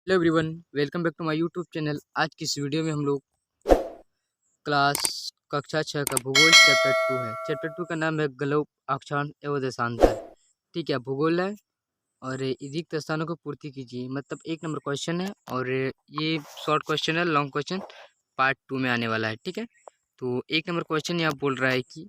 Hello everyone, welcome back to my YouTube channel. आज की इस वीडियो में हम लोग क्लास कक्षा 6 का भूगोल चैप्टर 2 है। चैप्टर 2 का नाम है ग्लोब, अक्षांश एवं देशांतर। ठीक है, भूगोल है और रिक्त स्थानों को पूर्ति कीजिए। मतलब 1 नंबर क्वेश्चन है और ये शॉर्ट क्वेश्चन है, लॉन्ग क्वेश्चन पार्ट 2 में आने वाला है। ठीक है, तो 1 नंबर क्वेश्चन यहाँ बोल रहा है कि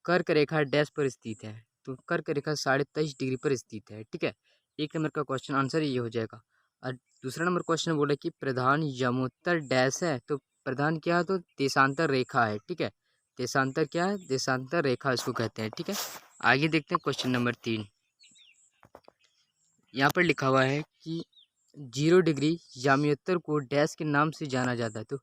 कर्क रेखा डैश पर स्थित है। तो कर्क रेखा 23.5 डिग्री पर स्थित है। ठीक है, 1 नंबर का क्वेश्चन आंसर ये हो जाएगा। और दूसरा नंबर क्वेश्चन बोला कि प्रधान यमोत्तर डैश है। तो प्रधान क्या है? तो देशांतर रेखा है। ठीक है, देशांतर क्या है? देशांतर रेखा इसको कहते हैं। ठीक है, आगे देखते हैं क्वेश्चन नंबर 3। यहाँ पर लिखा हुआ है कि 0 डिग्री याम्योत्तर को डैश के नाम से जाना जाता है। तो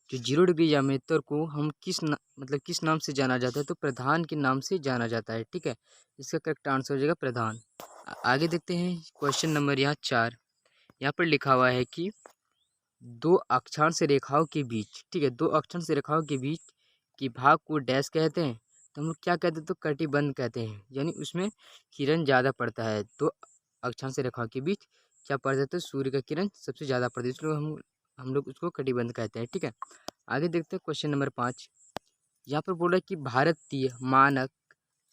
जो 0 डिग्री याम्योत्तर को हम मतलब किस नाम से जाना जाता है? तो प्रधान के नाम से जाना जाता है। ठीक है, इसका करेक्ट आंसर हो जाएगा प्रधान। आगे देखते हैं क्वेश्चन नंबर यहाँ 4। यहाँ पर लिखा हुआ है कि दो अक्षांश रेखाओं के बीच, ठीक है, दो अक्षांश रेखाओं के बीच के भाग को डैश कहते हैं। तो हम लोग क्या कहते हैं? तो कटिबंध कहते हैं। यानी उसमें किरण ज़्यादा पड़ता है। दो अक्षांश रेखाओं के बीच क्या पड़ता है? तो सूर्य का किरण सबसे ज़्यादा पड़ता है, इसलिए हम लोग उसको कटिबंध कहते हैं। ठीक है, आगे देखते हैं क्वेश्चन नंबर 5। यहाँ पर बोला कि भारतीय मानक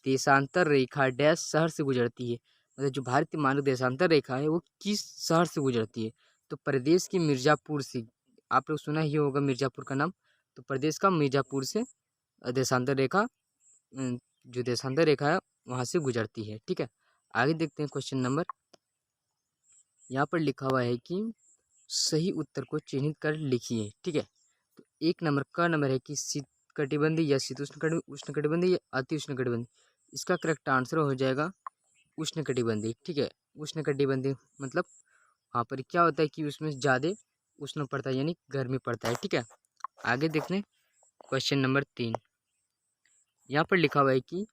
देशांतर रेखा डैश शहर से गुजरती है। मतलब जो भारतीय मानक देशांतर रेखा है वो किस शहर से गुजरती है? तो प्रदेश के मिर्ज़ापुर से। आप लोग सुना ही होगा मिर्ज़ापुर का नाम। तो प्रदेश का मिर्ज़ापुर से देशांतर रेखा जो देशांतर रेखा है वहाँ से गुजरती है। ठीक है, आगे देखते हैं क्वेश्चन नंबर। यहाँ पर लिखा हुआ है कि सही उत्तर को चिन्हित कर लिखिए। ठीक है, तो 1 नंबर का नंबर है कि शीत कटिबंधी या शीतोष्ण उष्णकटिबंधी या अति उष्णकटिबंधी। इसका करेक्ट आंसर हो जाएगा उष्णकटिबंधी। ठीक है, उष्णकटिबंधी मतलब वहाँ पर क्या होता है कि उसमें ज़्यादा उष्ण पड़ता है, यानी गर्मी पड़ता है। ठीक है, आगे देखते हैं क्वेश्चन नंबर 3। यहाँ पर लिखा हुआ है कि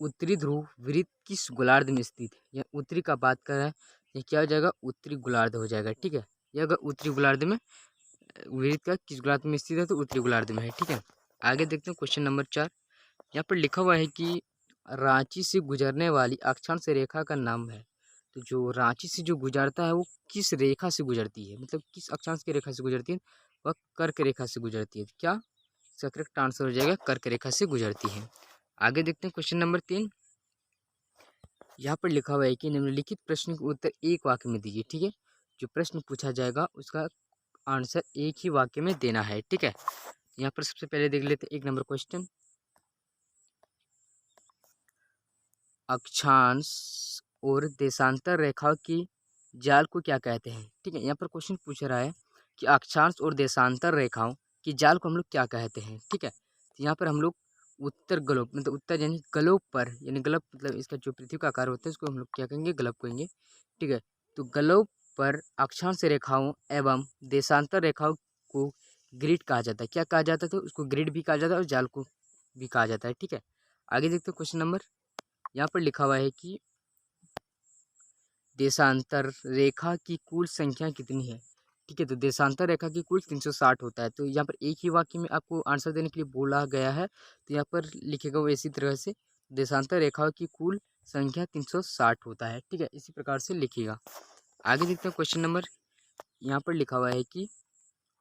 उत्तरी ध्रुव वृत्त किस गोलार्ध में स्थित है? या उत्तरी का बात कर रहा है, ये क्या हो जाएगा? उत्तरी गोलार्ध हो जाएगा। ठीक है, ये अगर उत्तरी गोलार्ध में वृत्त का किस गोलार्ध में स्थित है? तो उत्तरी गोलार्ध में है। ठीक है, आगे देखते हैं क्वेश्चन नंबर 4। यहाँ पर लिखा हुआ है कि रांची से गुजरने वाली अक्षांश रेखा का नाम है। तो जो रांची से जो गुजरता है वो किस रेखा से गुजरती है? मतलब किस अक्षांश की रेखा से गुजरती है? वह कर्क रेखा से गुजरती है। क्या इसका करेक्ट आंसर हो जाएगा? कर्क रेखा से गुजरती है। आगे देखते हैं क्वेश्चन नंबर 3। यहाँ पर लिखा हुआ है कि निम्नलिखित प्रश्न का उत्तर एक वाक्य में दीजिए। ठीक है, जो प्रश्न पूछा जाएगा उसका आंसर एक ही वाक्य में देना है। ठीक है, यहाँ पर सबसे पहले देख लेते हैं 1 नंबर क्वेश्चन। अक्षांश और देशांतर रेखाओं की जाल को क्या कहते हैं? ठीक है, यहाँ पर क्वेश्चन पूछ रहा है कि अक्षांश और देशांतर रेखाओं की जाल को हम लोग क्या कहते हैं? ठीक है, तो यहाँ पर हम लोग उत्तर ग्लोब मतलब उत्तर यानी ग्लोब पर, यानी ग्लोब मतलब इसका जो पृथ्वी का आकार होता है उसको हम लोग क्या कहेंगे? ग्लोब कहेंगे। ठीक है, तो ग्लोब पर अक्षांश रेखाओं एवं देशांतर रेखाओं को ग्रिड कहा जाता है। क्या कहा जाता है? तो उसको ग्रिड भी कहा जाता है और जाल को भी कहा जाता है। ठीक है, आगे देखते हैं क्वेश्चन नंबर। यहाँ पर लिखा हुआ है कि देशांतर रेखा की कुल संख्या कितनी है? ठीक है, तो देशांतर रेखा की कुल 360 होता है। तो यहाँ पर एक ही वाक्य में आपको आंसर देने के लिए बोला गया है, तो यहाँ पर लिखेगा वो इसी तरह से, देशांतर रेखाओं की कुल संख्या 360 होता है। ठीक है, इसी प्रकार से लिखिएगा। आगे देखते हैं क्वेश्चन नंबर। यहाँ पर लिखा हुआ है कि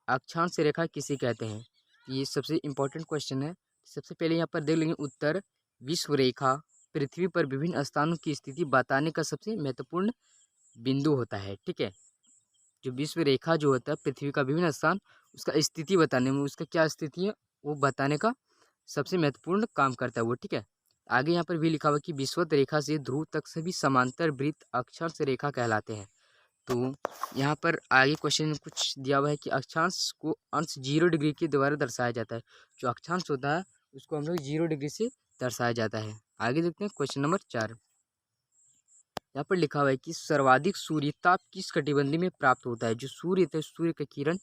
अक्षांश रेखा किसे कहते हैं? ये सबसे इम्पोर्टेंट क्वेश्चन है। सबसे पहले यहाँ पर देख लेंगे उत्तर। विश्व रेखा पृथ्वी पर विभिन्न स्थानों की स्थिति बताने का सबसे महत्वपूर्ण बिंदु होता है। ठीक है, जो विश्व रेखा जो होता है पृथ्वी का विभिन्न स्थान, उसका स्थिति बताने में, उसका क्या स्थिति है वो बताने का सबसे महत्वपूर्ण काम करता है वो। ठीक है, आगे यहाँ पर भी लिखा हुआ कि विषुवत रेखा से ध्रुव तक सभी समांतर वृत्त अक्षांश रेखा कहलाते हैं। तो यहाँ पर आगे क्वेश्चन में कुछ दिया हुआ है कि अक्षांश को अंश 0 डिग्री के द्वारा दर्शाया जाता है। जो अक्षांश होता है उसको हम लोग 0 डिग्री से दर्शाया जाता है। आगे देखते हैं क्वेश्चन नंबर 4। यहाँ पर लिखा हुआ है कि सर्वाधिक सूर्यताप किस कटिबंधी में प्राप्त होता है? जो सूर्य है सूर्य का किरण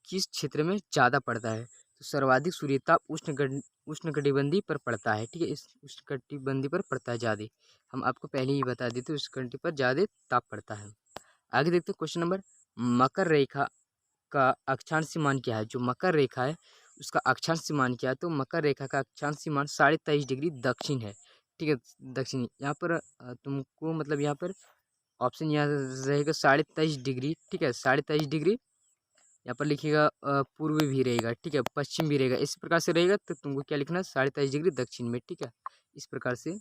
किस क्षेत्र में ज़्यादा पड़ता है? तो सर्वाधिक सूर्यताप उष्णकटिबंधी पर पड़ता है। ठीक है, इस उष्णकटिबंधी पर पड़ता है ज़्यादा। हम आपको पहले ही बता देते उस कंट्री पर ज़्यादा ताप पड़ता है। आगे देखते हैं क्वेश्चन नंबर। मकर रेखा का अक्षांश मान क्या है? जो मकर रेखा है उसका अक्षांश मान क्या है? तो मकर रेखा का अक्षांश मान 23.5 डिग्री दक्षिण है। ठीक है, दक्षिणी। यहाँ पर तुमको मतलब यहाँ पर ऑप्शन यहाँ रहेगा 23.5 डिग्री, ठीक है, 23.5 डिग्री। यहाँ पर लिखिएगा पूर्व भी रहेगा, ठीक है, पश्चिम भी रहेगा। इस प्रकार से रहेगा तो तुमको क्या लिखना है, 23.5 डिग्री दक्षिण में, ठीक है। इस प्रकार से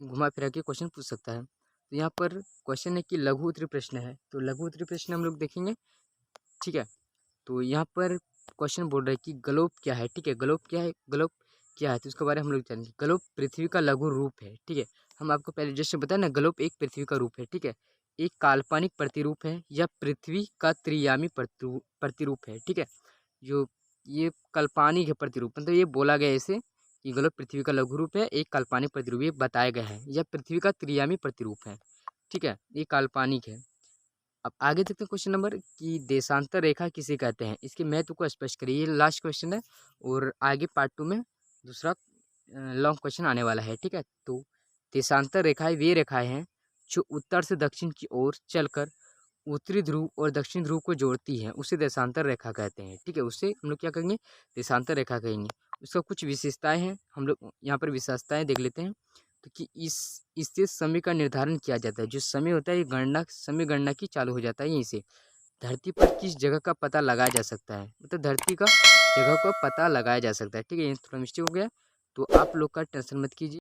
घुमा फिरा के क्वेश्चन पूछ सकता है। तो यहाँ पर क्वेश्चन है कि लघु उत्तरीय प्रश्न है, तो लघु उत्तरीय प्रश्न हम लोग देखेंगे, ठीक है। तो यहाँ पर क्वेश्चन बोल रहा है कि ग्लोब क्या है, ठीक है। ग्लोब क्या है, ग्लोब क्या है, तो उसके बारे में हम लोग जानेंगे। ग्लोब पृथ्वी का लघु रूप है, ठीक है। हम आपको पहले जैसे बताया ना, ग्लोब एक पृथ्वी का रूप है, ठीक है। एक काल्पनिक प्रतिरूप है या पृथ्वी का त्रियामी प्रतिरूप है, ठीक है। जो ये काल्पनिक है प्रतिरूप, मतलब ये बोला गया है इसे कि ग्लोब पृथ्वी का लघु रूप है, एक काल्पनिक प्रतिरूप, ये बताया गया है। यह पृथ्वी का त्रियामी प्रतिरूप है, ठीक है, ये काल्पनिक है। अब आगे देखते हैं क्वेश्चन नंबर कि देशांतर रेखा किसे कहते हैं, इसके महत्व को स्पष्ट करिए। ये लास्ट क्वेश्चन है और आगे पार्ट 2 में दूसरा लॉन्ग क्वेश्चन आने वाला है, ठीक है। तो देशांतर रेखाएं वे रेखाएं हैं जो उत्तर से दक्षिण की ओर चलकर उत्तरी ध्रुव और दक्षिण ध्रुव को जोड़ती हैं, उसे देशांतर रेखा कहते हैं, ठीक है। उससे हम लोग क्या कहेंगे, देशांतर रेखा कहेंगे। उसका कुछ विशेषताएं हैं, हम लोग यहाँ पर विशेषताएं देख लेते हैं। तो कि इससे समय का निर्धारण किया जाता है। जो समय होता है ये समय गणना की चालू हो जाता है यहीं से। धरती पर किस जगह का पता लगाया जा सकता है, मतलब धरती का जगह का पता लगाया जा सकता है, ठीक है। ये थोड़ा मिस्टेक हो गया, तो आप लोग का टेंशन मत कीजिए।